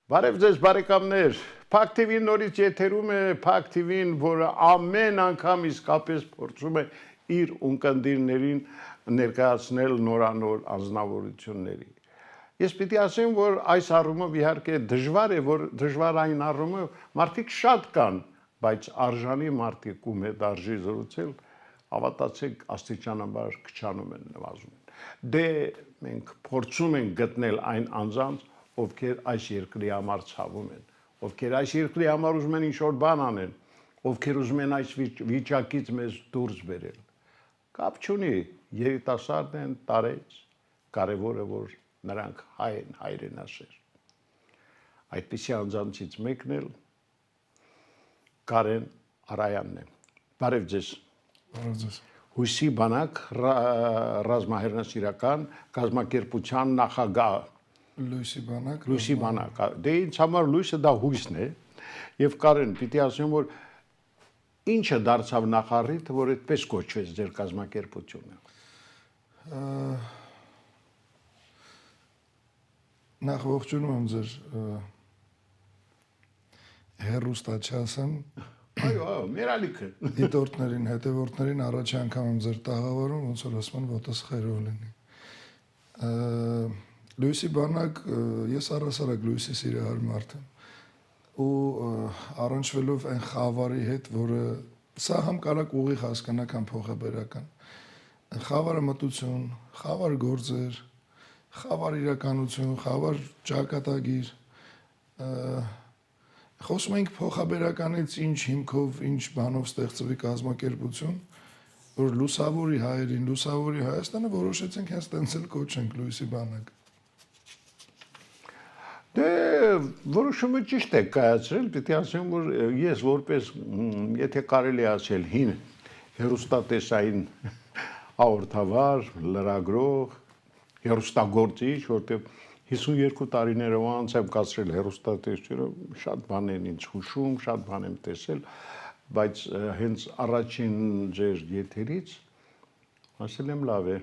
Բարև ձեզ բարեկամներ, Փակ TV-ն նորից եթերում է, Փակ TV-ն, որը ամեն անգամ իսկապես փորձում է իր ունկնդիրներին ներկայացնել նորանոր անձնավորությունների։ Ես պիտի ասեմ, որ այս առումով իհարկե դժվար է, որ դժվարային առումով մարդիկ շատ կան, բայց արժանի մարդիկ ում հետ արժի զրուցել, հավատացեք, աստիճանաբար քչանում են, նվազում են։ Դե մենք փորձում ենք գտնել այն անձանց, ովքեր այս երկրի համար ցավում են, ովքեր այս երկրի համար ուզում են ինչ-որ բան անեն, ովքեր ուզում են այս վիճակից մեզ դուրս բերել։ Կապ չունի, երիտասարդ են, տարեց, կարևորը որ նրանք հայ են, հայրենասեր։ Այդպիսի անձանցից մեկն էլ Կարեն Արայանն է։ Բարև ձեզ։ Բարև ձեզ։ Հույսի բանակ ռազմահերնասիրական կազմակերպության նախագահ։ Լույսի բանակ, դե ինձ համար լույսը դա հույսն է, և Կարեն, պիտի ասեմ, որ ինչը դարձավ նախարարիթը, որ այդպես կոչվեց ձեր կազմակերպությունը։ Նախ ողջունում եմ ձեր հեռուստաչասն, Այո, մեր ալիքը։ դիտորդներին, հետևորդներին առաջ անգամ եմ ձեր տաղավարում, ոնց որ ասում են ոտս խերով լինի։ Լույսի բանակ, ես առասարակ լույսի սիրահար մարդ եմ ու առնչվելով այն խավարի հետ, որը սա համ կարակ ուղիղ հասկանաք, համ փոխաբերական։ Խավարը մտություն, խավար գործեր, խավար իրականություն, խավար ճակատագիր, խոսում ենք փոխաբերականից ինչ հիմքով, ինչ բանով ստեղծվի կազմակերպություն, որ լուսավորի հայերին, լուսավորի Հայաստանը որոշեցինք հենց տենց էլ կոչենք լույսի բանակ։ Դե որոշումը ճիշտ է կայացրել, պիտի ասեմ, որ ես որպես, եթե կարելի ասել, հին հեռուստատեսային հաղորդավար, լրագրող, հեռուստագործիչ, որտեղ 52 տարիներով անց եմ կացրել հեռուստատեսությունը, շատ բան են ինձ հուշում, շատ բան եմ տեսել, բայց հենց առաջին ձեր եթերից ասել եմ լավ է,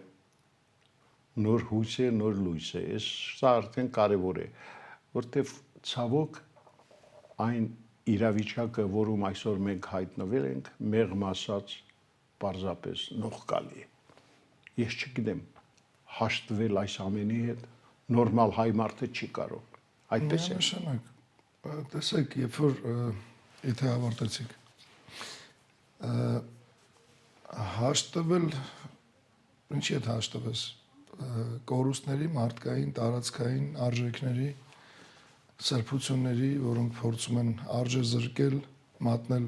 նոր հույս է, նոր լույս է, սա արդեն կարևոր է, որտև ցավոք այն իրավիճակը, որում այսօր մենք հայտնվել ենք, մեղմ ասած պարզապես նողկալի է։ Ես չգիտեմ հաշտվել այս ամենի հետ, նորմալ հայ մարդը չի կարող, այդպես է։ Նշանակ, տեսեք, երբ որ եթե ավարտեցիք, հաշտվել, ինչի հետ հաշտվես, կորուստների, մարդկային, տարածքային արժեքների, սրբությունների, որոնք փորձում են արժեզրկել, մատնել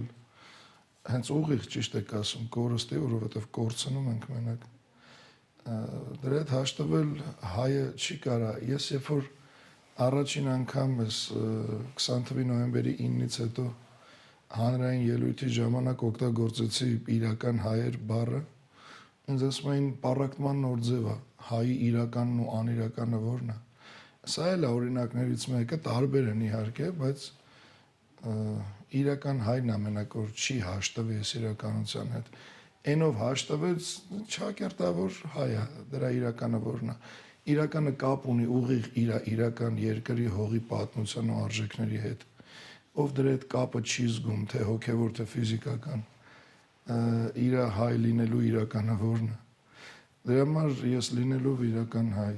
հենց ուղիղ ճիշտ եք ասում, կորստի, որովհետև կորցնում ենք մենակ։ Դրա հետ հաշտվել հայը չի կարա։ Ես երբ որ առաջին անգամ ես 20 թվականի նոյեմբերի 9-ից հետո հանրային ելույթի ժամանակ օգտագործեցի իրական հայեր բառը, ինձ ասում էին պառակտման նոր ձև է, հայի իրականն ու անիրականը որն է։ Սա էլ է օրինակներից մեկը, տարբեր են իհարկե, բայց իրական հայն ամենակ որ չի հաշտվի այս իրականության հետ։ Այնով հաշտվեց չակերտավոր հայ է, դրա իրականը որն է։ Իրականը կապ ունի ուղիղ իր իրական երկրի հողի պատմության ու արժեքների հետ, ով դրա հետ կապը չի զգում, թե հոգևոր, թե ֆիզիկական, իր հայ լինելու իրականը որն է։ Դրա համար ես լինելով իրական հայ,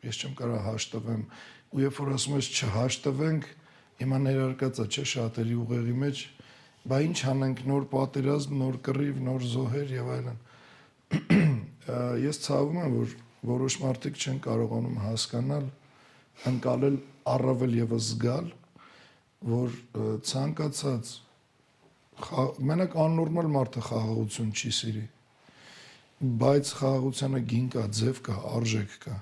ես չեմ կարող հաշտվեմ, ու երբ որ ասում ես չհաշտվենք, հիմա ներարկած է չէ շատերի ուղեղի մեջ, բա ինչ անենք, նոր պատերազմ, նոր կռիվ, նոր զոհեր եւ այլն։ Ես ցավում եմ, որ որոշ մարդիկ չեն կարողանում հասկանալ, ընկալել առավել եւս զգալ, որ ցանկացած մենակ աննորմալ մարդը խաղաղություն չի սիրի, բայց խաղաղությանը գին կա, ձև կա, արժեք կա։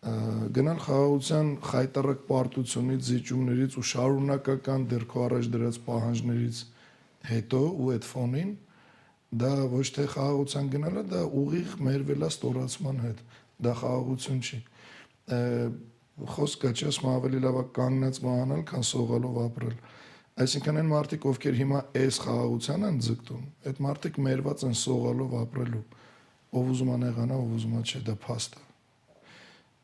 Գնալ խաղաղության խայտառակ պարտությունից, զիջումներից ու շարունակական դեռ քո առաջ դրած պահանջներից հետո ու այդ ֆոնին դա ոչ թե խաղաղության գնալը, դա ուղիղ մեր վերաստորացման հետ, դա խաղաղություն չի։ Խոսքը չի ասում ավելի լավ է կանգնած մահանալ, քան սողալով ապրել։ Այսինքն այն մարդիկ, ովքեր հիմա այս խաղաղության են ձգտում, այդ մարդիկ մերված են սողալով ապրելու, ով ուզում է նեղանա, ով ուզում է չէ, դա փաստ է։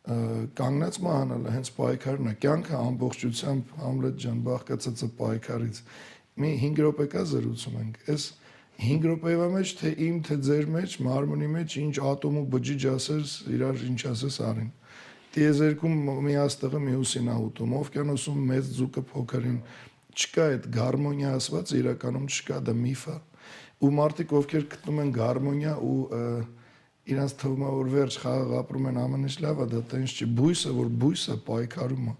կանգնած մահանալը հենց պայքարն է, կյանքը ամբողջությամբ Համլետ ջան բաղկացած է պայքարից։ Մի 5 րոպե կա զրուցում ենք, այս 5 րոպեվա մեջ թե իմ թե ձեր մեջ մարմնի մեջ ինչ ատոմ ու բջիջ ասես իրար ինչ ասես արին։ Տիեզերքում մի աստղը մյուսին ա ուտում, օվկիանոսում մեծ ձուկը փոքրին, չկա այդ գարմոնիա ասված իրականում չկա, դա միֆ է։ Ու մարդիկ ովքեր գտնում են գարմոնիա ու իրանց թվում է որ վերջ խաղաղ ապրում են ամեն ինչ լավ է, դա տենց չի, բույսը որ բույսը պայքարում է։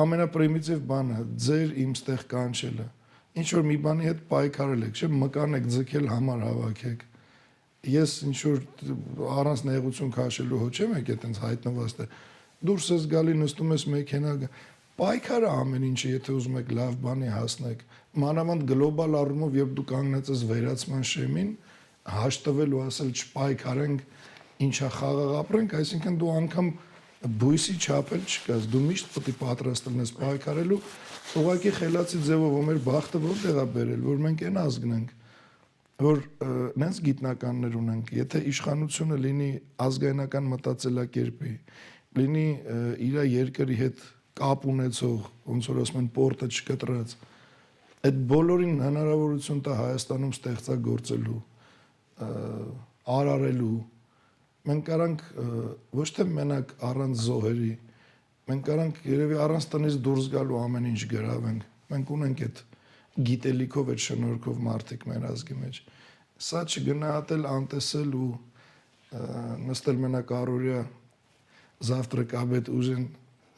Ամենապրիմիտիվ բանը ձեր իմ ստեղ կանչելը։ Ինչ որ մի բանի հետ պայքարել եք, չէ՞, մկան եք ձգել համար հավաքեք։ Ես ինչ որ առանց նեղություն քաշելու հո չեմ եկել այտենց հայտնված է։ Դուրս ես գալի նստում ես մեքենա պայքարը ամեն ինչը եթե ուզում եք լավ բանի հասնեք։ Մանավանդ գլոբալ առումով երբ դու կանգնած ես վերացման շեմին, հաշտվել ու ասել չպայքարենք, ինչա խաղաղ ապրենք, այսինքն դու անգամ բույսի չափել չկաս, դու միշտ պետք է պատրաստ լինես պայքարելու, ուղղակի խելացի ձևով որ մեր բախտը որտեղ է բերել, որ մենք այն ազգնենք, որ նենց գիտնականներ ունենք, եթե իշխանությունը լինի ազգայնական մտածելակերպի, լինի իր երկրի հետ կապ ունեցող, ոնց որ ասում են պորտը չկտրած, այդ բոլորին հնարավորություն տա Հայաստանում ստեղծագործելու, արարելու, մենք կարանք ոչ թե մենակ առանց զոհերի, մենք կարանք երևի առանց տնից դուրս գալու ամեն ինչ գրավենք, մենք ունենք այդ գիտելիքով այդ շնորհքով մարդիկ մեր ազգի մեջ, սա չգնահատել, անտեսել ու նստել մենակ առօրյա завтрак, обед, ужин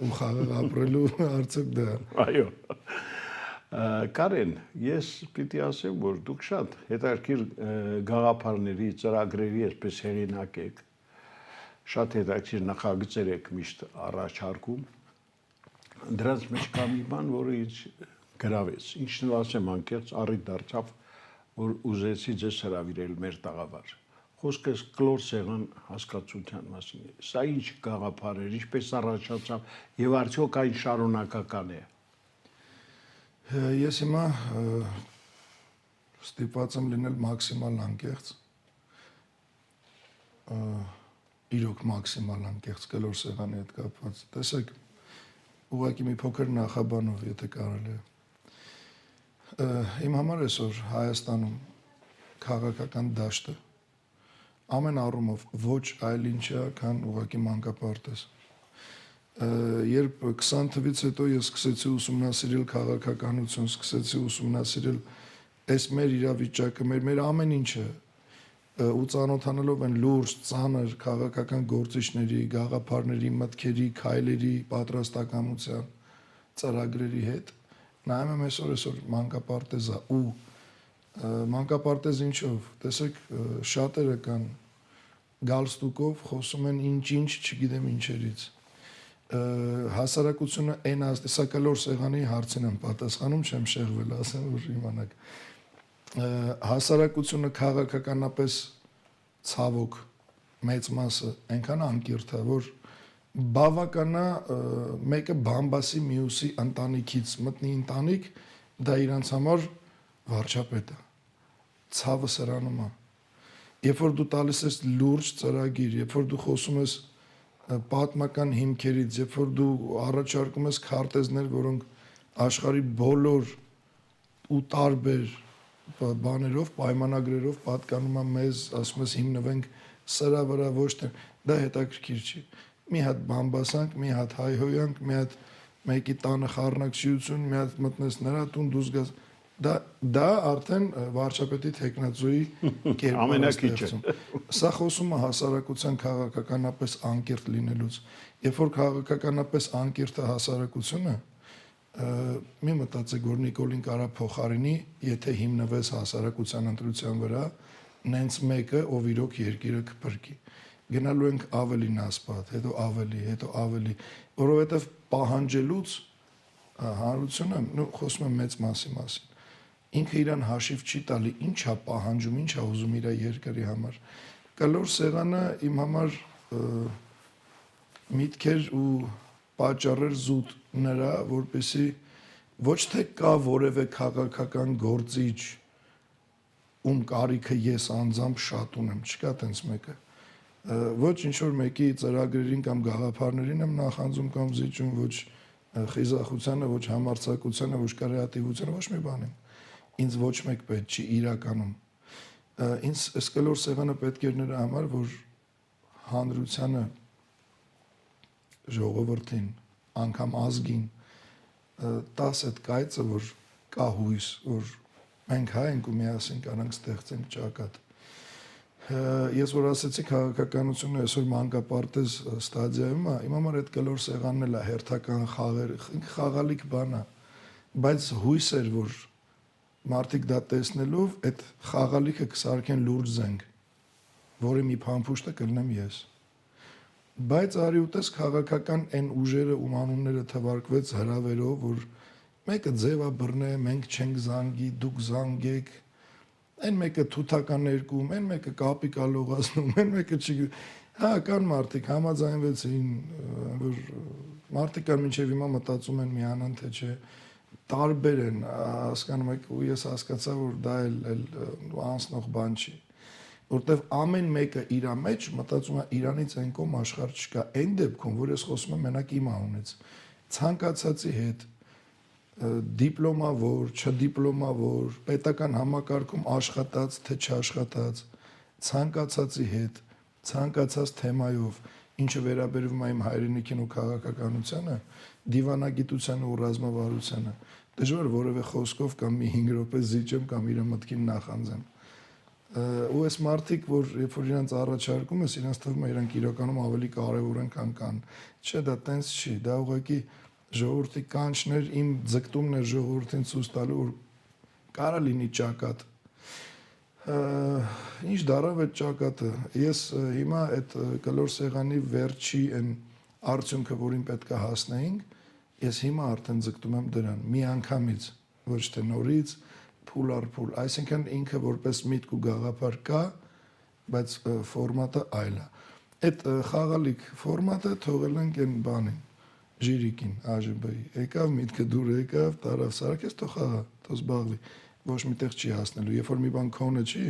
ու խաղաղ ապրելու արդյոք դա։ Այո։ Կարեն, ես պիտի ասեմ, որ դուք շատ հետաքրքիր գաղափարների, ծրագրերի այսպես հեղինակ եք, շատ հետաքրքիր նախագծեր եք միշտ առաջարկում։ Դրանց մեջ կա մի բան, որը ինձ գրավեց։ Ինչն ասեմ անկեղծ առիթ դարձավ, որ ուզեցի ձեզ հրավիրել մեր տաղավար։ Խոսքս կլոր սեղան հասկացության մասին է։ Սա ինչ գաղափար էր, ինչպես առաջացավ եւ արդյոք այն շարունակական է։ Ես հիմա ստիպված եմ լինել մաքսիմալ անկեղծ, իրոք մաքսիմալ անկեղծ կլոր սեղանի հետ կապված։ Տեսեք, ուղղակի մի փոքր նախաբանով, եթե կարելի է։ Իմ համար այսօր Հայաստանում քաղաքական դաշտը ամեն առումով ոչ այլ ինչ է, քան ուղղակի մանկապարտեզ։ Երբ 20 թվականից հետո ես սկսեցի ուսումնասիրել քաղաքականություն, սկսեցի ուսումնասիրել այս մեր իրավիճակը, մեր ամեն ինչը ու ծանոթանալով են լուրջ, ծանր քաղաքական գործիչների, գաղափարների, մտքերի, քայլերի, պատրաստականության, ծրագրերի հետ, նայում եմ այսօր մանկապարտեզ է ու մանկապարտեզ ինչով, տեսեք, շատերը կան գալստուկով խոսում են ինչ-ինչ, չգիտեմ ինչերից։ Հասարակությունը այն սա կլոր սեղանի հարցին եմ պատասխանում, չեմ շեղվել, ասեմ, որ իմանաք։ Հասարակությունը քաղաքականապես ցավոք մեծ մասը այնքան անկիրթ է, որ բավականա մեկը բամբասի մյուսի ընտանիքից մտնի ընտանիք, դա իրանց համար վարչապետ է։ Ցավը սրանում է։ Երբ որ դու տալիս ես լուրջ ծրագիր, երբ որ դու խոսում ես պատմական հիմքերից, երբ որ դու առաջարկում ես քարտեզներ, որոնք աշխարհի բոլոր ու տարբեր բաներով, պայմանագրերով պատկանում է մեզ, ասում ես հիմնվենք սրա վրա, ոչ թե դա հետաքրքիր չի։ Մի հատ բամբասանք, մի հատ հայհոյանք, մի հատ մեկի տանը խառնակցություն, մի հատ մտնես նրա տուն, դուրս գաս դա արդեն վարչապետի տեխնացուի ամենակիչը։ Սա խոսում է հասարակության քաղաքականապես անկիրթ լինելուց։ Երբ որ քաղաքականապես անկիրթ է հասարակությունը, մի մտածեք, որ Նիկոլին կարա փոխարինի, եթե հիմնվես հասարակության ընտրության վրա, նենց մեկը, ով իրոք երկիրը կփրկի։ Գնալու ենք ավելին ասպատ, հետո ավելի, որովհետև պահանջելուց հանրությունը, խոսում եմ մեծ մասի մասին, ինքը իրան հաշիվ չի տալի, ինչ է պահանջում, ինչ է ուզում իր երկրի համար։ Կլոր սեղանը իմ համար միտքեր ու պատճառեր զուտ նրա, որպեսզի ոչ թե կա որևէ քաղաքական գործիչ, ում կարիքը ես անձամբ շատ ունեմ, չկա տենց մեկը։ Ոչ ինչ որ մեկի ծրագրերին կամ գաղափարներին եմ նախանձում կամ զիջում, ոչ խիզախությանը, ոչ համարձակությանը, ոչ կրեատիվությանը, ոչ մի բանին։ Ինձ ոչ մեկ պետք չի իրականում։ Ինձ այս կլոր սեղանը պետք էր նրա համար, որ հանրությանը, ժողովրդին, անգամ ազգին տաս այդ կայծը, որ կա հույս, որ մենք հայ ենք ու միասին կարանք ստեղծենք ճակատ։ Ես որ ասեցի քաղաքականությունը այսօր մանկապարտեզ ստադիայում է, իմ համար այդ կլոր սեղանն էլ է հերթական խաղեր, խաղալիք բան է, բայց հույս էր, որ մարդիկ դա տեսնելով այդ խաղալիքը կսարքեն լուրջ զենք, որի մի փամփուշտը կլնեմ ես։ Բայց արի ուտես քաղաքական այն ուժերը ու անունները թվարկվեց հրավերով, որ մեկը ձևա բռնե, մենք չենք զանգի, դուք զանգեք, այն մեկը թութական ներկում, այն մեկը կապիկա լողացնում, այն մեկը չի։ Հա, կան մարդիկ համաձայնվեցին, որ մարդիկ կան մինչև հիմա մտածում են միանան, թե չէ, տարբեր են, հասկանում եք, ու ես հասկացա, որ դա էլ անցնող բան չի, որտեվ ամեն մեկը իր մեջ մտածում է իրանից այն կողմ աշխարհ չկա, այն դեպքում, որ ես խոսում եմ մենակ իմ անունից, ցանկացածի հետ դիպլոմավոր, չդիպլոմավոր, պետական համակարգում աշխատած, թե չաշխատած, ցանկացածի հետ, ցանկացած թեմայով, ինչը վերաբերվում է իմ հայրենիքին ու քաղաքականությանը, դիվանագիտությանը ու ռազմավարությանը, դժվար որևէ խոսքով կամ մի 5 րոպե զիջեմ կամ իր մտքին նախանձեմ։ Ու այս մարդիկ, որ երբ որ իրենց առաջարկում ես, իրենց թվում է իրանք իրականում ավելի կարևոր են, քան կան։ Չէ, դա տենց չի, դա ուղղակի ժողովրդի կանչներ, իմ ձգտումն է ժողովրդին ցույց տալու, որ կարա լինի ճակատ։ Ինչ դարավ այդ ճակատը։ Ես հիմա այդ կլոր սեղանի վերջի այն արդյունքը, որին պետք է հասնեինք, ես հիմա արդեն ձգտում եմ դրան, մի անգամից, ոչ թե նորից, փուլ առ փուլ, այսինքն ինքը որպես միտք ու գաղափար կա, բայց ֆորմատը այլ է։ Այդ խաղալիք ֆորմատը թողել ենք այն բանին, ժիրիկին, ԱԺԲ-ի։ Եկավ միտքը դուր եկավ, տարավ սարքես, թող խաղա, թող զբաղվի, ոչ միտեղ չի հասնելու։ Երբ որ մի բան քոնը չի,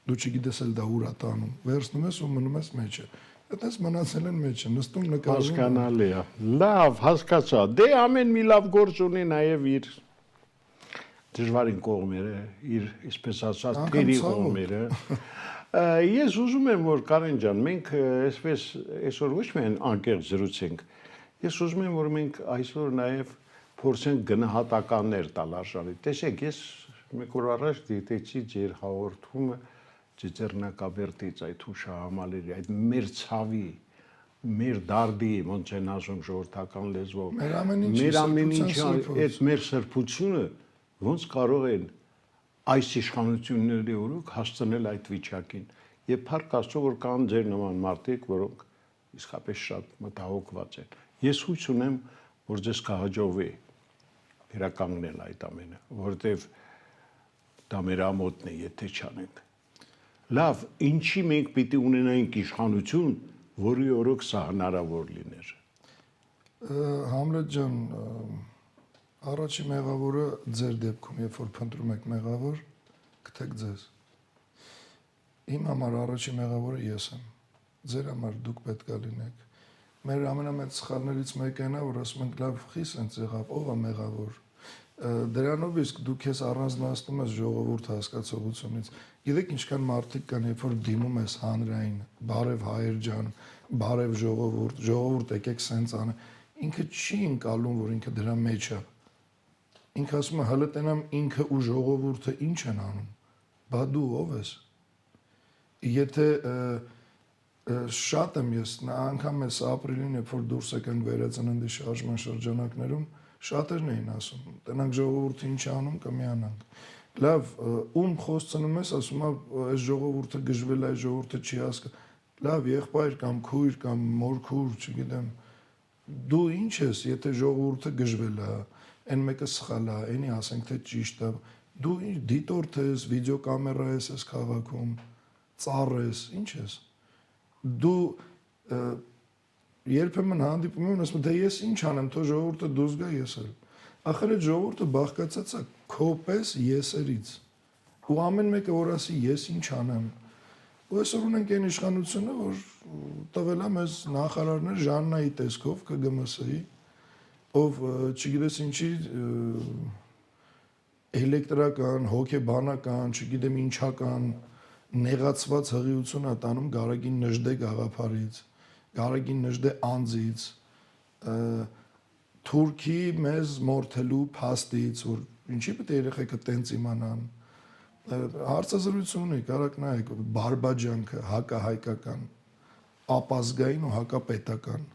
դու չգիտես էլ դա ուր է տանում, վերցնում ես ու մնում ես մեջը։ Այդպես մնացել են մեջը, նստում նկարում։ Հասկանալի է։ Լավ, հասկացա։ Դե ամեն մի լավ գործ ունի նաև իր դժվարին կողմերը, իր, այսպես ասած, թերի կողմերը։ Ես ուզում եմ, որ Կարեն ջան, մենք այսպես այսօր ոչ միայն անկեղծ զրուցենք, ես ուզում եմ, որ մենք այսօր նաև փորձենք գնահատականներ տալ արժանի։ Տեսեք, ես մեկ օր առաջ դիտեցի ձեր հաղորդումը Ծիծեռնակաբերդից, այդ հուշահամալիրի, այդ մեր ցավի, մեր դարդի, ոնց են ասում ժողովրդական լեզվով, մեր ամեն ինչի, այդ մեր սրբությունը ոնց կարող են այս իշխանությունների օրոք հասցնել այդ վիճակին։ Եվ փառք Աստծո, որ կան ձեր նման մարդիկ, որոնք իսկապես շատ մտահոգված են։ Ես հույս ունեմ, որ ձեզ կհաջողվի վերականգնել այդ ամենը, որովհետև դա մեր ամոթն է, եթե չանենք։ Լավ, ինչի մենք պիտի ունենայինք իշխանություն, որի օրոք սա հնարավոր լիներ։ Համլետ ջան, առաջի մեղավորը ձեր դեպքում, երբ որ փնտրում եք մեղավոր, գտեք ձեզ։ Իմ համար առաջի մեղավորը ես եմ։ Ձեր համար դուք պետք է լինեք։ Մեր ամենամեծ սխալներից մեկը այն է, որ ասում ենք լավ, խիս են եղավ, ով է մեղավոր։ Դրանով իսկ դու քեզ առանձնացնում ես ժողովուրդ հասկացողությունից։ Գիտեք ինչքան մարդիկ կան, երբ որ դիմում ես հանրային, բարև հայեր ջան, բարև ժողովուրդ, ժողովուրդ եկեք սենց անը, ինքը չի ընկալում, որ ինքը դրա մեջ է։ Ինքը ասում է, հələ տենամ ինքը ու ժողովուրդը ինչ են անում։ Բա դու ով ես։ Եթե շատ եմ ես, անգամ ես ապրիլին, երբ որ դուրս եկանք վերածննդի շարժման շրջանակներում, շատերն էին ասում, տենանք ժողովուրդը ինչ անում, կմիանանք։ Լավ, ում խոսցնում ես, ասում է, այս ժողովուրդը գժվել է, այս ժողովուրդը չի հասկա։ Լավ, եղբայր կամ քույր կամ մորքուր, չգիտեմ, դու ինչ ես, եթե ժողովուրդը գժվել է, այն մեկը սխալ է, այնի ասենք թե ճիշտ է, դու ինչ դիտորդ ես, վիդեոկամերա ես այս քաղաքում, ծառ ես, ինչ ես։ Դու երբեմն հանդիպում եմ, ասում եմ, դե ես ինչ անեմ, թող ժողովուրդը դուրս գա, ես էլ։ Ախր այդ ժողովուրդը բաղկացած է քո պես եսերից։ Ու ամեն մեկը որ ասի ես ինչ անեմ, ու այսօր ունենք այն իշխանությունը, որ տվել է մեզ նախարարներ Ժաննայի տեսքով ԿԳՄՍ-ի, ով չգիտես ինչի էլեկտրական, հոգեբանական, չգիտեմ ինչական նեղացված հղիություն է տանում Գարագին Նժդե գաղափարից, Գարագին Նժդե անձից, Թուրքի մեզ մորթելու փաստից, որ ինչի պետք է երեխեքը տենց իմանան, հարցազրույց ունի, կարակ նայեք, բարբաջանքը, հակահայկական, ապազգային ու հակապետական,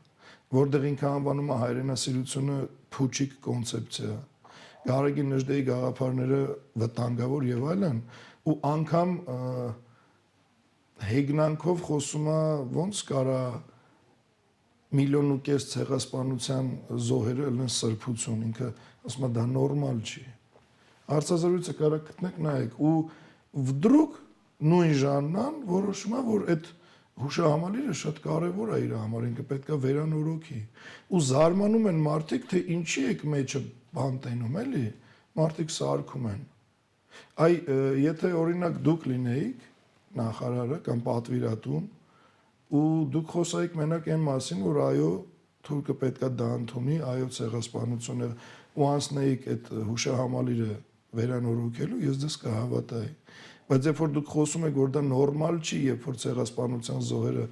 որտեղ ինքը անվանում է հայրենասիրությունը փուչիկ կոնցեպցիա, Գարեգին Նժդեի գաղափարները վտանգավոր եւ այլն, ու անգամ հեգնանքով խոսում է ոնց կարա 1.5 միլիոն ցեղասպանության զոհերը ելնեն սրբություն, ինքը ասում է դա նորմալ չի։ Հարցազրույցը կարա գտնեք նայեք ու վդրուկ նույն Ժաննան որոշում է որ այդ հուշահամալիրը շատ կարևոր է իր համար, ինքը պետքա վերանորոգի։ Ու զարմանում են մարդիկ, թե ինչի եք մեջը բան տենում, էլի, մարդիկ սարքում են։ Այ եթե օրինակ դուք լինեիք նախարարը կամ պատվիրատուն ու դուք խոսայիք մենակ այն մասին, որ այո, թուրքը պետքա դա ընդունի, այո, ցեղասպանությունը ու անցնեիք այդ հուշահամալիրը վերանորոգելու, ես դες կհավատայի։ Բայց երբ որ դուք խոսում եք, որ դա նորմալ չի, երբ որ ցեղասպանության զոհերը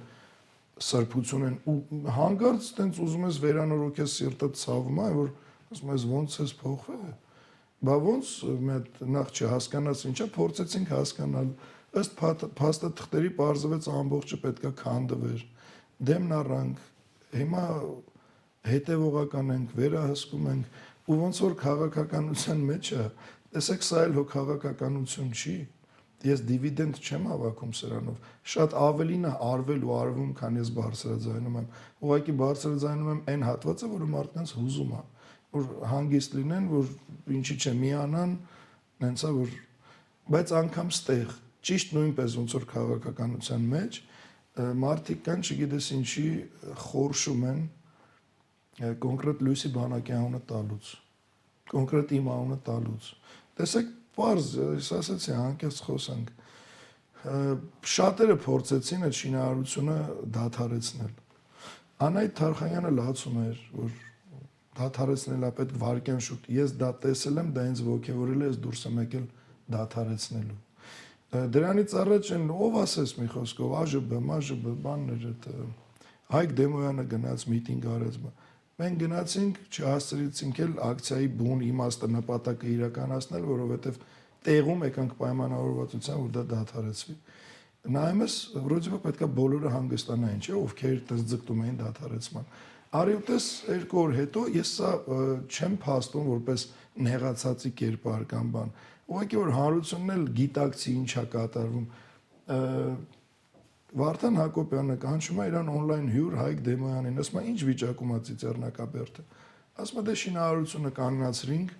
սրբություն են ու հանգարց տենց ուզում ես վերանորոգես սիրտդ ցավում է, որ ասում ես ոնց ես փոխվել։ Բա ոնց մեկ նախ չհասկանաս ինչա, փորձեցինք հասկանալ, ըստ փաստաթղթերի պարզվեց ամբողջը պետքա քանդվեր, դեմն առանք, հիմա հետևողական ենք, վերահսկում ենք, ու ոնց որ քաղաքականության մեջ է, տեսեք սա էլ հո քաղաքականություն չի, ես դիվիդենդ չեմ հավաքում սրանով, շատ ավելին է արվել ու արվում, քան ես բարձրաձայնում եմ, ուղղակի բարձրաձայնում եմ այն հատվածը, որը մարդկանց հուզում է, որ հանգիստ լինեն, որ ինչի՞ չէ միանան, նենցա որ, բայց անգամ ստեղ, ճիշտ նույնպես ոնց որ քաղաքականության մեջ, մարդիկ կան, չգիտես ինչի խորշում են կոնկրետ Լույսի բանակի անունը տալուց, կոնկրետ իմ անունը տալուց։ Տեսեք, պարզ, ես ասացի, անկեղծ խոսանք, շատերը փորձեցին այդ շինարարությունը դադարեցնել։ Անայդ Թարխանյանը լացում էր, որ դադարեցնել է պետք վարկյան շուտ։ Ես դա տեսել եմ, դա ինձ ոգևորել է, ես դուրս եմ եկել դադարեցնելու։ Դրանից առաջ են ով ասես մի խոսքով, ԱԺԲ, բաններ այդ Հայկ Դեմոյանը գնաց միտինգ արեց։ Մենք գնացինք, չհասցրեցինք էլ ակցիայի բուն իմաստը նպատակը իրականացնել, որովհետև տեղում եկանք պայմանավորվածության, որ դա դադարեցվի։ Նայում ես, վրոդիվը պետքա բոլորը հանգստանային, չէ՞, ովքեր դες ձգտում էին դադարեցման։ Արի ուտես 2 օր հետո ես սա չեմ փաստում որպես նեղացածի կերպար կամ բան։ Ուղղակի որ հանրությունն էլ գիտակցի ինչա կատարվում։ Վարդան Հակոբյանը կանչում է իրան on-line հյուր Հայկ Դեմոյանին, ասում է ինչ վիճակում է Ծիծեռնակաբերդը։ Ասում է դե շինարարությունը կանոնացրինք։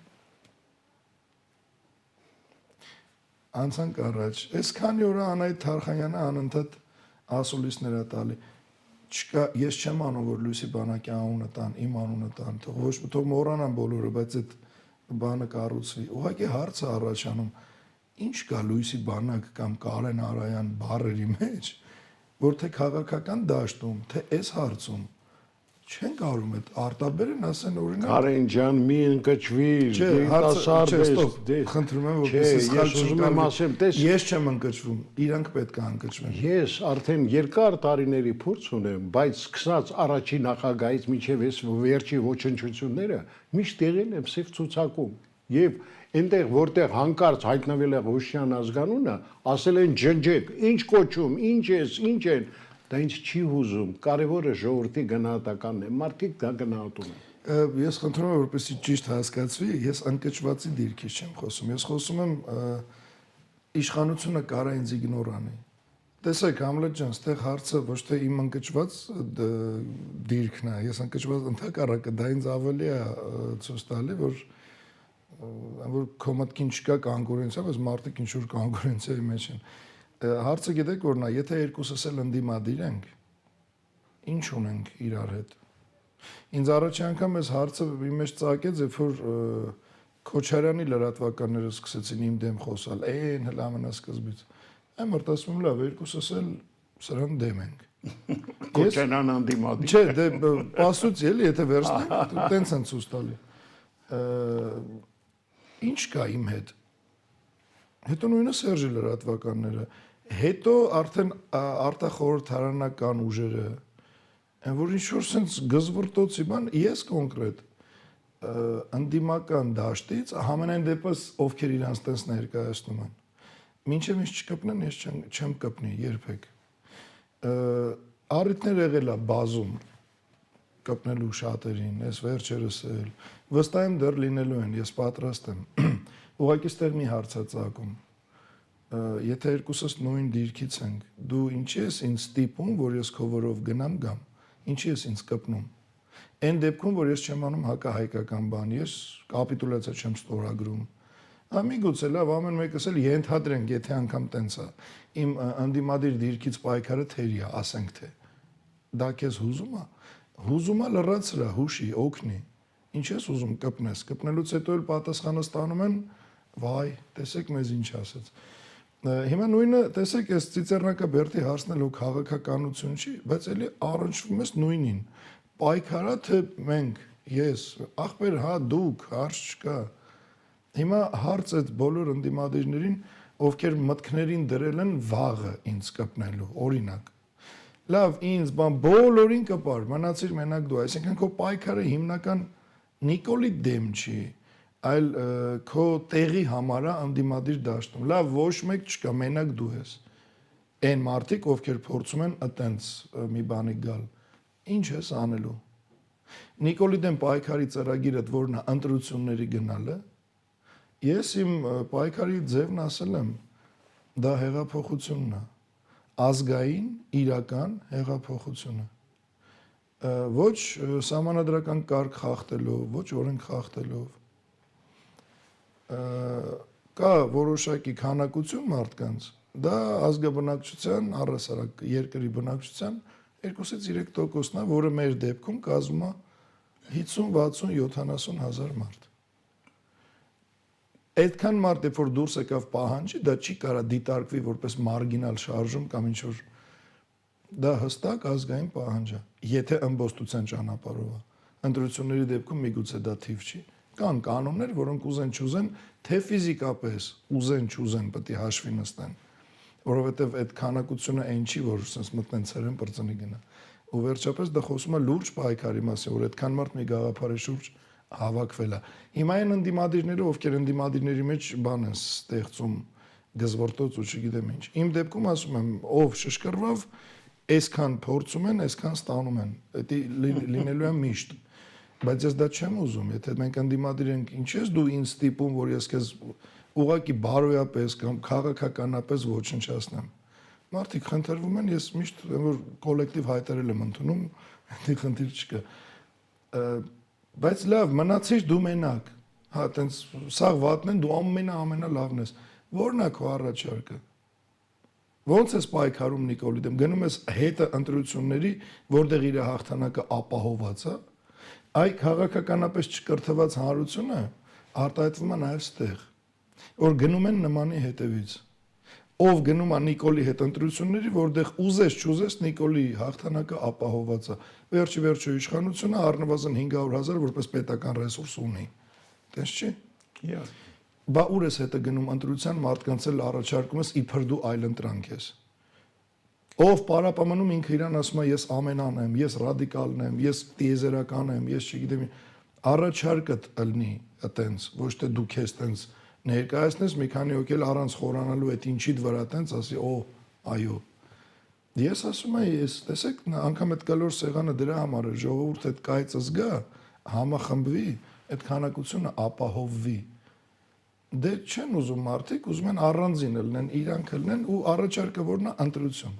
Անցանք առաջ։ Այսքանի օր Անայդ Թարխանյանը անընդհատ ասուլիսներ է տալի։ Չկա, ես չեմ անում որ Լույսի բանակի անունը տան, իմ անունը տան, թող ոչ թող մոռանան բոլորը, բայց այդ բանը կառուցվի։ Ուղղակի հարցը առաջանում, ինչ կա Լույսի բանակ կամ Կարեն Արայան բառերի մեջ, որ թե քաղաքական դաշտում, թե այս հարցում չեն կարում այդ արտաբերեն ասեն օրինակ Կարեն ջան, մի ընկճվիր, երիտասարդ ես, խնդրում եմ որպես ես ուզում եմ ասեմ, տես ես չեմ ընկճվում, իրանք պետք է ընկճվեն։ Ես արդեն երկար տարիների փորձ ունեմ, բայց սկսած առաջի նախագահից մինչև այս վերջի ոչնչությունները միշտ եղել եմ սև ցուցակում եւ այնտեղ որտեղ հանկարծ հայտնվել է Ղուշյան ազգանունը, ասել են ջնջեք, ինչ կոչում, ինչ են Դա ինձ չի հուզում, կարևորը ժողովրդի գնահատականն է, մարդիկ դա գնահատում են։ Ես խնդրում եմ, որպեսզի ճիշտ հասկացվի, ես ընկճվածի դիրքից չեմ խոսում, ես խոսում եմ իշխանությունը կարա ինձ իգնոր անի։ Տեսեք, Համլետ ջան, ստեղ հարցը ոչ թե իմ ընկճված դիրքն է, ես ընկճված ընդհակառակը դա ինձ ավելի է ցույց տալի, որ քո մտքին չկա կոնկուրենցիա, բայց մարդիկ ինչ որ կոնկուրենցիայի մեջ են։ Հարցը գիտեք որն է, եթե երկուսս էլ ընդդիմադիր ենք, ինչ ունենք իրար հետ։ Ինձ առաջի անգամ այս հարցը իմ մեջ ծագեց, երբ որ Քոչարյանի լրատվականները սկսեցին իմ դեմ խոսալ, այն հլամնասկզբից։ Եմ արտասում լավ, երկուսս էլ սրան դեմ ենք։ Կոչենան անդիմադի։ Չէ, դե պասուց էլի, եթե վերցնենք, տենց են ցույց տալի։ Ինչ կա իմ հետ։ Հետո նույնը Սերժի լրատվականները, հետո արդեն արտախորհրդարանական ուժերը, այն որ ինչ-որ sense գզվռտոցի բան, ես կոնկրետ անդիմական դաշտից համենայն դեպս ովքեր իրանց տես ներկայացնում են։ Մինչև ինձ չկպնեն, ես չեմ կպնի երբեք։ Առիթներ եղել է բազում կպնելու շատերին, ես վերջերս էլ վստահ եմ դեռ լինելու են, ես պատրաստ եմ։ Ուղղակի ստեղ մի հարց է ծագում։ Եթե երկուսս նույն դիրքից ենք, դու ինչի ես ինձ ստիպում, որ ես քո որով գնամ գամ, ինչի ես ինձ կպնում։ Այն դեպքում, որ ես չեմ անում հակահայկական բան, ես կապիտուլյացիա չեմ ստորագրում։ Միգուցե լավ, ամեն մեկս էլ ենթադրենք, եթե անգամ տենց է, իմ անդիմադիր դիրքից պայքարը թերի է, ասենք թե։ Դա քեզ հուզում է։ Հուզում է լրացրա, հուշի, օգնի։ Ինչ ես ուզում կպնես, կպնելուց հետո էլ պատասխանը ստանում են, վայ, տեսեք մեզ ինչ ասեց։ Հիմա նույնը, տեսեք, այս ծիծեռնակաբերդի հարցն էլ ու քաղաքականություն չի, բայց էլի առնչվում ես նույնին։ Պայքարա թե մենք, ես, ախպեր, հա դուք, հարց չկա։ Հիմա հարց այդ բոլոր ընդդիմադիրներին, ովքեր մտքներին դրել են վաղը ինձ կպնելու, օրինակ։ Լավ, ինձ բան բոլորին կպար, մնացիր մենակ դու, այսինքն քո պայքարը հիմնական Նիկոլի դեմ չի, այլ քո տեղի համար է ընդդիմադիր դաշտում։ Լավ, ոչ մեկ չկա, մենակ դու ես։ Այն մարդիկ, ովքեր փորձում են այտենց մի բանի գալ։ Ինչ ես անելու։ Նիկոլի դեմ պայքարի ծրագիրը որն է ընտրությունների գնալը։ Ես իմ պայքարի ձևն ասել եմ, դա հեղափոխությունն է, ազգային, իրական հեղափոխությունը։ Ոչ սահմանադրական կարգ խախտելով, ոչ օրենք խախտելով։ Կա որոշակի քանակություն մարդկանց, դա ազգաբնակչության, առհասարակ երկրի բնակչության 2-3%-ն է, որը մեր դեպքում կազմում է 50, 60, 70 հազար մարդ։ Այդքան մարդ, երբ որ դուրս եկավ պահանջի, դա չի կարա դիտարկվի որպես մարգինալ շարժում կամ ինչ-որ դա հստակ ազգային պահանջ է, եթե ըմբոստության ճանապարհով է։ Ընտրությունների դեպքում միգուցե դա թիվ չի։ Կան կանոններ, որոնք ուզեն չուզեն, թե ֆիզիկապես ուզեն չուզեն պետք է հաշվի նստեն, որովհետև այդ քանակությունը այն չի, որ sense մտնեն ցերեն բրծնի գնա։ Ու վերջապես դա խոսում է լուրջ պայքարի մասին, որ այդքան մարդ մի գաղափարի շուրջ հավաքվել է։ Հիմա այն ընդդիմադիրները, ովքեր ընդդիմադիրների մեջ բան են ստեղծում, գզվռտոց ու չգիտեմ ինչ։ Իմ դեպքում ասում եմ, ով շշկռվավ, այսքան փորձում են, այսքան ստանում են։ Դա լինելու է միշտ։ Բայց ես դա չեմ ուզում, եթե մենք ընդդիմադիր ենք, ինչ ես դու ինձ ստիպում, որ ես քեզ ուղղակի բարոյապես կամ քաղաքականապես ոչնչացնեմ։ Մարդիկ խնդրվում են, ես միշտ որ կոլեկտիվ հայտարարել եմ ընդունում, դա խնդիր չկա։ Բայց լավ, մնացիր դու մենակ։ Հա, տենց սաղ վատն են, դու ամենալավն ես։ Որն է քո առաջարկը։ Ոնց ես պայքարում Նիկոլի դեմ, գնում ես հետը ընտրությունների, որտեղ իր հաղթանակը ապահոված է, այ քաղաքականապես չկրթված հանրությունը արտահայտվում է նաև ստեղ, որ գնում են նմանի հետևից։ Ով գնում է Նիկոլի հետ ընտրությունների, որտեղ ուզես չուզես Նիկոլի հաղթանակը ապահոված է։ Վերջի իշխանությունը առնվազն 500,000 որպես պետական ռեսուրս ունի։ Տես չի։ Բա ուր ես հետը գնում ընտրության մարդկանց էլ առաջարկում ես իբր դու այլընտրանք ես։ Ով պարապամնում ինքը իրան ասում է ես ամենան եմ, ես ռադիկալն եմ, ես տիեզերական եմ, ես չգիտեմ, առաջարկդ ըլնի այտենց, ոչ թե դու քեզ տենց ներկայացնես մի քանի հոգի էլ առանց խորանալու այդ ինչիդ վրա տենց ասի, օ, այո։ Ես ասում եմ, ես տեսեք, անգամ այդ կլոր սեղանը դրա համար է, ժողովուրդ այդ կայծը զգա, համախմբվի, այդ քանակությունը ապահովվի։ Դե չեն ուզում մարդիկ, ուզում են առանձին ելնեն, իրանք ելնեն ու առաջարկը որն է ընտրություն։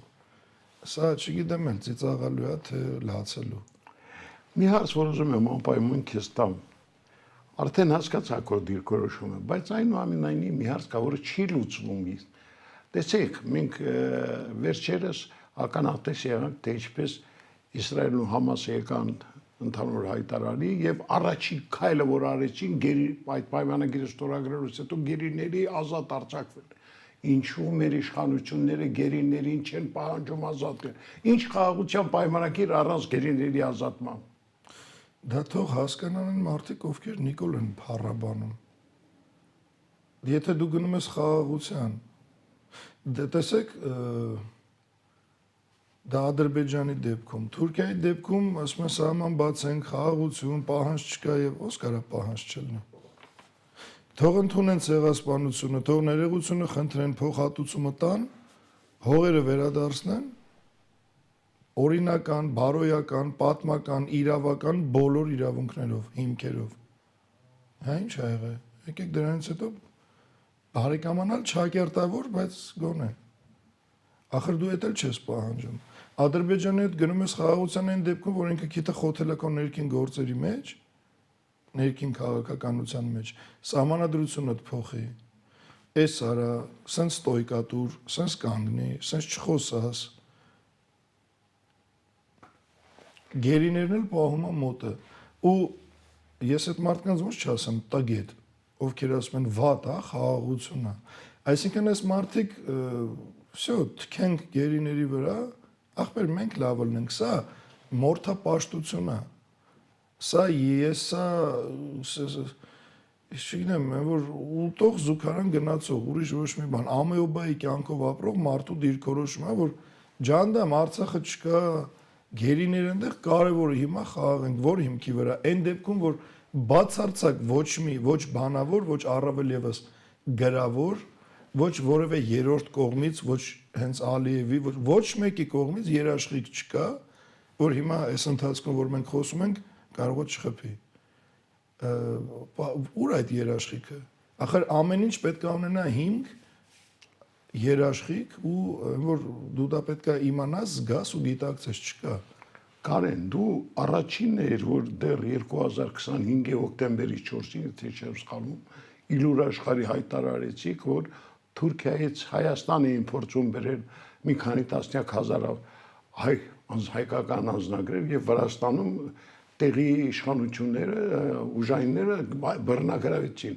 Սա չգիտեմ էլ ծիծաղալու է թե լացելու։ Մի հարց որ ուզում եմ անպայման քեզ տամ։ Արդեն հասկացա քո դիրքորոշումը, բայց այնուամենայնիվ մի հարց կա, որը չի լուծվում։ Տեսեք, մենք վերջերս ականատես եղանք, թե ինչպես Իսրայելն ու Համասը եկան ընդհանուր հայտարարի եւ առաջին քայլը որ արեցին գերի այդ պայմանագիրը ստորագրելուց հետո գերիների ազատ արձակվել։ ինչու մեր իշխանությունները գերիներին չեն պահանջում ազատել։ Ինչ խաղաղության պայմանագիր առանց գերիների ազատման։ Դա թող հասկանան այն մարդիկ, ովքեր Նիկոլ են փառաբանում։ Եթե դու գնում ես խաղաղության, դե տեսեք, դա Ադրբեջանի դեպքում, Թուրքիայի դեպքում, ասում են սահման բացենք, խաղաղություն, պահանջ չկա եւ ոնց կարա պահանջ չլինի։ Թող ընդունեն ցեղասպանությունը, թող ներողությունը խնդրեն, փոխհատուցումը տան, հողերը վերադարձնեն, օրինական, բարոյական, պատմական, իրավական բոլոր իրավունքներով, հիմքերով։ Հա ինչ ա եղել։ Եկեք դրանից հետո բարեկամանալ չակերտավոր, բայց գոնե։ Ախր դու էդ էլ չես պահանջում։ Ադրբեջանի հետ գնում ես խաղաղության այն դեպքում, որ ինքը գիտե խոթելական ներքին գործերի մեջ, ներքին քաղաքականության մեջ, սահմանադրությունը փոխի։ Էս արա, սենց ստոյկատուր, սենց կանգնի, սենց չխոսաս։ Գերիներն էլ պահում են մոտը։ Ու ես այդ մարդկանց ոնց չասեմ, տագետ, ովքեր ասում են վատ, հա, խաղաղություն է։ Այսինքն այս մարդիկ всё, թքենք գերիների վրա, ախպեր մենք լավ լինենք, սա մորթապաշտություն է։ Սա չգիտեմ, որ ուտող զուգարան գնացող, ուրիշ ոչ մի բան, ամեոբայի կյանքով ապրող մարդու դիրքորոշում է, որ ջանդամ Արցախը չկա, գերիներ այնտեղ կարևորը հիմա խաղաղենք, որ հիմքի վրա, այն դեպքում, որ բացարձակ ոչ բանավոր, ոչ առավել եւս գրավոր, ոչ որևէ երրորդ կողմից, ոչ հենց Ալիևի, ոչ մեկի կողմից երաշխիք չկա, որ հիմա այս ընթացքում, որ մենք խոսում ենք, կարող է չխփի։ Ուր այդ երաշխիքը։ Ախր ամեն ինչ պետք է ունենա հիմք, երաշխիք ու որ դու դա պետք է իմանաս, զգաս ու գիտակցես, չկա։ Կարեն, դու առաջինն էր, որ դեռ 2025-ի հոկտեմբերի 4-ին, եթե չեմ սխալվում, Իլուր աշխարհի հայտարարեցիք, որ Թուրքիայից Հայաստան էին փորձում բերել մի քանի տասնյակ հազարով հայկական անձնագրեր եւ Վրաստանում տեղի իշխանությունները, ուժայինները բռնագրավեցին։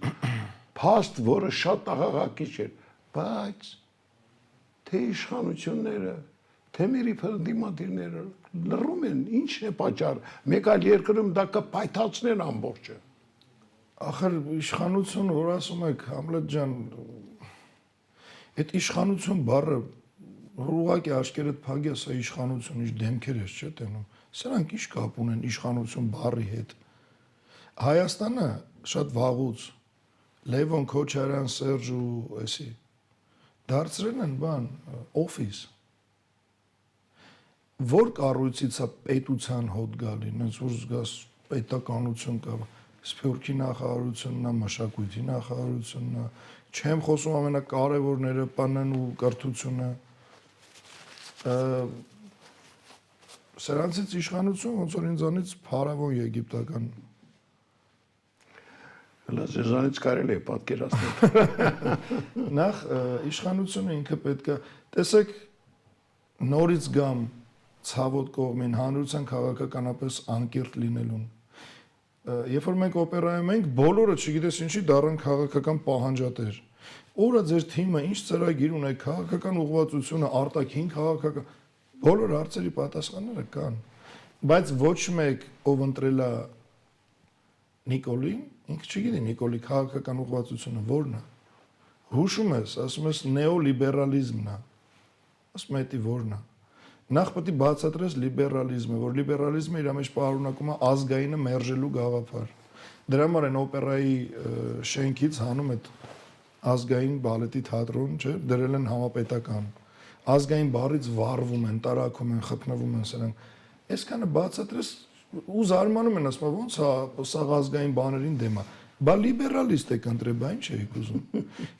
Փաստ, որը շատ աղաղակիչ էր, բայց թե իշխանությունները, թե մեր դիմադիրները լռում են, ինչն է պատճառը։ Մեկ այլ երկրում դա կպայթացներ ամբողջը։ Ախր իշխանություն, որ ասում եք, Համլետ ջան, այդ իշխանություն բառը ուղղակի աչքերդ փագի, սա իշխանություն, ինչ դեմքեր ես, չէ՞ տենում։ Սրանք ինչ կապ ունեն իշխանություն բառի հետ։ Հայաստանը շատ վաղուց Լևոն Քոչարյան, Սերժ ու էսի դարձրել են բան, օֆիս։ Որ կառույցից է պետության հոտ գալի, այնց որ զգաս պետականություն կա, Սփյուռքի նախարարությունն է, մշակույթի նախարարությունն է, չեմ խոսում ամենակարևորները ՊՆ-ն ու կրթությունը։ Սրանցից իշխանություն ոնց որ ինձանից փարավոն եգիպտական։ Լազեզանից կարելի է պատկերացնել։ Նախ իշխանությունը ինքը պետք է, տեսեք, նորից գամ ցավոտ կողմին հանրության քաղաքականապես անկիրթ լինելուն։ Երբ որ մենք օպերայում ենք, բոլորը չգիտես ինչի դառան քաղաքական պահանջատեր։ Ուրա ձեր թիմը ինչ ծրագիր ունեք, քաղաքական ուղղվածությունը, արտաքին քաղաքական բոլոր հարցերի պատասխանները կան, բայց ոչ մեկ ով ընտրել է Նիկոլին, ինքը չգիտի Նիկոլի քաղաքական ուղղվածությունը որն է։ Հուշում ես, ասում ես նեոլիբերալիզմն է։ Ասում ես դա որն է։ Նախ պետք է բացատրես լիբերալիզմը, որ լիբերալիզմը իր մեջ պարունակում է ազգայինը մերժելու գաղափար։ Դրա համար են օպերայի շենքից հանում այդ ազգային բալետի թատրոն, չէ՞, դրել են համապետական։ Ազգային բառից վառվում են, տարակում են, խփնվում են սրանք։ Այսքանը բացատրես ու զարմանում են, ասում ոնց է սա ազգային բաներին դեմ է։ Բա լիբերալիստ եք ընտրել, բա ինչ եք ուզում։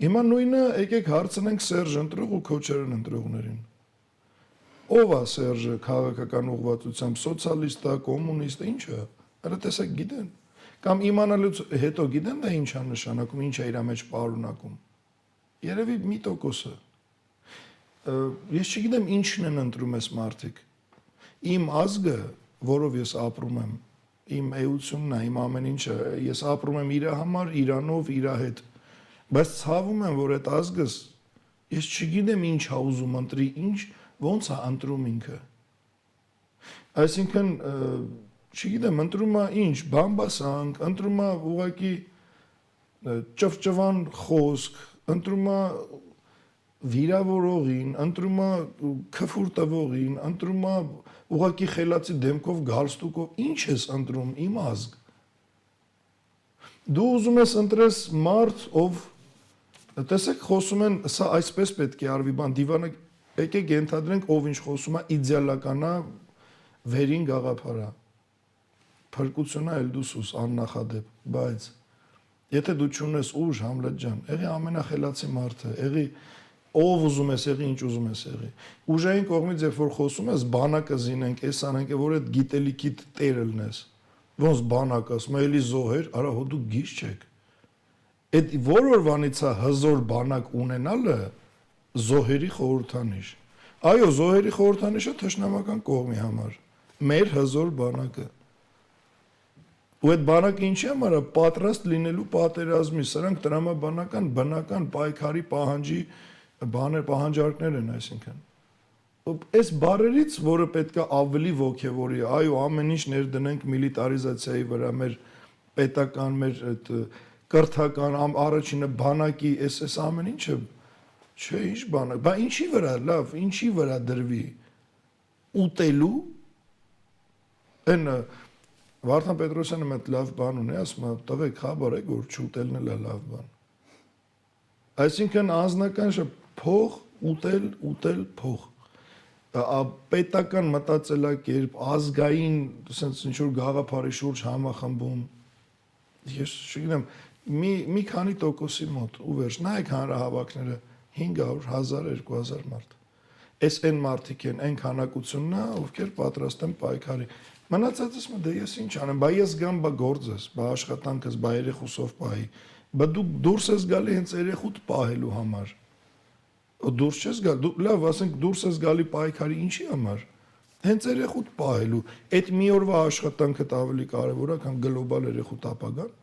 Հիմա նույնը եկեք հարցնենք Սերժ ընտրող ու Քոչարյան ընտրողներին։ Ով է Սերժը քաղաքական ուղղվածությամբ, սոցիալիստ է, կոմունիստ է, ինչ է։ Արա տեսակ գիտեն։ Կամ իմանալուց հետո գիտեն դա ինչ է նշանակում, ինչ է իր մեջ պարունակում։ Երևի մի տոկոսը։ Ես չգիտեմ ինչն են ընտրում այս մարդիկ։ Իմ ազգը, որով ես ապրում եմ, իմ էությունն է, իմ ամեն ինչը, ես ապրում եմ իր համար, իրանով, իր հետ։ Բայց ցավում եմ, որ այդ ազգս Ես չգիտեմ ինչ ա ուզում ընտրի, ինչ ոնց ա ընտրում ինքը։ Այսինքն չգիտեմ, ընտրում ա ինչ, բամբասանք, ընտրում ա ուղղակի ճվճվան խոսք, ընտրում ա վիրավորողին, ընտրում ա քֆուր տվողին, ընտրում ա ուղղակի խելացի դեմքով գալստուկով, ինչ ես ընտրում, իմ ազգ։ Դու ուզում ես ընտրես մարդ, ով տեսեք խոսում են, սա այսպես պետք է արվի, բան դիվանը եկեք ենթադրենք, ով ինչ խոսում է իդեալական է, վերին գաղափարա։ Փրկությունն էլ դուսուս աննախադեպ, բայց եթե դու չունես ուժ Համլետ ջան, եղի ամենախելացի մարդը, եղի ով ուզում ես եղի, ինչ ուզում ես եղի։ Ուժային կողմից երբ որ խոսում ես, բանակը զինենք, էս անենք, որ այդ գիտելիքիդ տերը լնես։ Ոնց բանակ ասում, էլի զոհեր, արա հո դու գիծ չեք։ Այդ որորվանից է հզոր բանակ ունենալը զոհերի խորհրդանիշ։ Այո, զոհերի խորհրդանիշը թշնամական կողմի համար։ Մեր հզոր բանակը։ Ու այդ բանակը ինչի համար է պատրաստ լինելու պատերազմի, սրանք տրամաբանական, բնական պայքարի պահանջի պահանջարկներ են, այսինքն։ Այս բարերից, որը պետք է ավելի ոգևորի, այո, ամեն ինչ ներդնենք միլիտարիզացիայի վրա, մեր պետական, մեր այդ կրթական, առաջինը բանակի, այս ամեն ինչը, չէ, ինչ բանակ, բա ինչի վրա, լավ, ինչի վրա դրվի, ուտելու, այն Վարդան Պետրոսյանը մեծ լավ բան ունի, ասում է, տղեկ խաբարեք, որ չուտելն էլ է լավ բան։ Այսինքն անձնական փող, ուտել փող։ Պետական մտածելակերպ, ազգային, ասենց ինչ որ գաղափարի շուրջ համախմբում։ Ես չգիտեմ, մի քանի տոկոսի մոտ ու վերջ։ Նայեք հանրահավաքները 500, 1000, 2000 մարդ։ Այս այն մարդիկ են, այն քանակությունն է, ովքեր պատրաստ են պայքարի։ Մնացածս մը դե ես ինչ անեմ, բա ես գամ, բա գործես, բա աշխատանքս, բա երեխուսով պահի։ Բա դու դուրս ես գալի հենց երեխուդ պահելու համար։ Դուրս չես գալ, դու լավ, ասենք դուրս ես գալի պայքարի ինչի համար։ Հենց երեխուդ պահելու։ Այդ մի օրվա աշխատանքդ ավելի կարևոր է, քան գլոբալ երեխուդ ապագան։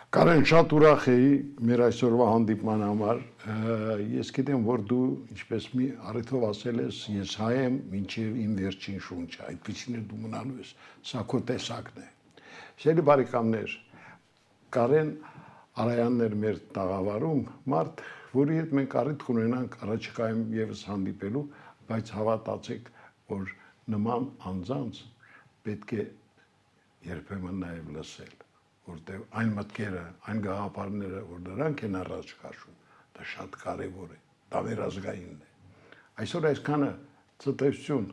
Կարեն, շատ ուրախ էի մեր այսօրվա հանդիպման համար։ Ես գիտեմ, որ դու ինչպես մի առիթով ասել ես, ես հայ եմ մինչև իմ վերջին շունչը, այդպիսին դու մնալու ես, սա քո տեսակն է։ Սիրելի բարեկամներ, Կարեն Արայանն էր մեր տաղավարում, մարդ, որի հետ մենք առիթ կունենանք առաջիկայում եւս հանդիպելու, բայց հավատացեք, որ նման անձանց պետք է երբեմն նաև լսել, որտեղ այն մտքերը, այն գաղափարները, որ դրանք են առաջ քաշում, դա շատ կարևոր է, դա վերազգայինն է։ Այսօր այսքանը ցտեսություն